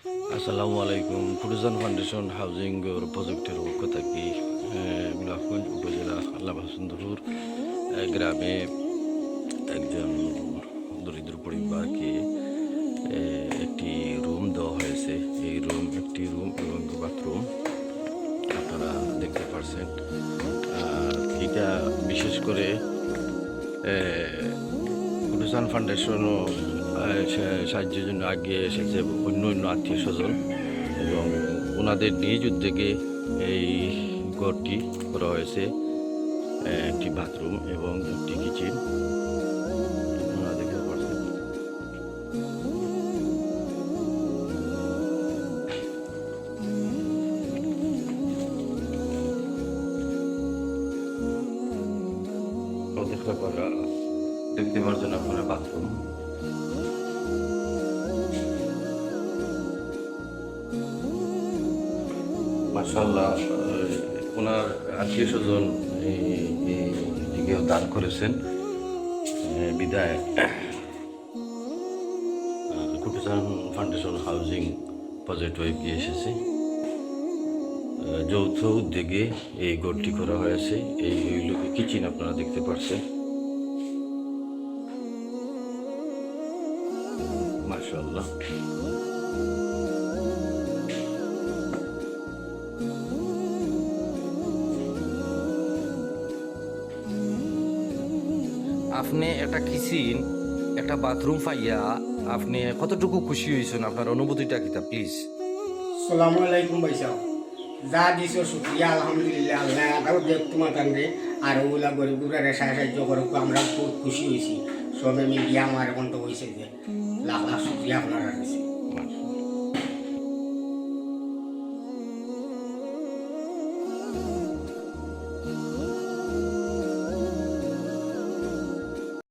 আসসালামু আলাইকুম। Tourism foundation housing প্রজেক্টের পক্ষ থেকে গোলাপগঞ্জ উপজেলা আল্লাহবাসুন্দরপুর গ্রামে একজন দরিদ্র পরিবারকে একটি রুম দেওয়া হয়েছে। এই রুম একটি রুম এবং বাথরুম আপনারা দেখতে পাচ্ছেন। আর এটা বিশেষ করে ট্যুরিজম ফাউন্ডেশনও সাহায্যের জন্য এগিয়ে এসেছে অন্য অন্য আত্মীয় স্বজন এবং ওনাদের নিজ উদ্যোগে এই ঘরটি করা হয়েছে। একটি বাথরুম এবং একটি কিচেন আপনারা দেখতে পাচ্ছেন। দেখতে পাচ্ছেন আপনারা বাথরুম। মাশাআল্লাহ, ওনার আত্মীয় স্বজন এদিকেও দান করেছেন। বিদায় ট্যুরিজম ফাউন্ডেশন হাউজিং প্রজেক্ট এগিয়ে এসেছে। যৌথ উদ্যোগে এই ঘরটি করা হয়েছে। এই কিচেন আপনারা দেখতে পাচ্ছেন। মাশাআল্লাহ, আপনি একটা কিচেন একটা বাথরুম পাইয়া আপনি কতটুকু খুশি হয়েছেন? আপনার অনুভূতিটা কিতা প্লিজ। সালামু আলাইকুম ভাই সাহেব, যা দিছো শুক্রিয়া আলহামদুলিল্লাহ। আল্লাহ আরও দেখ তোমার কান্দে আর ওগুলা গরিবগুলার সাহায্য করুক। আমরা খুব খুশি হয়েছি। সবে মিলিয়ে আমার এখন তো হয়েছে যে লাখ লাখ শুক্রিয়া আপনারা কাছে।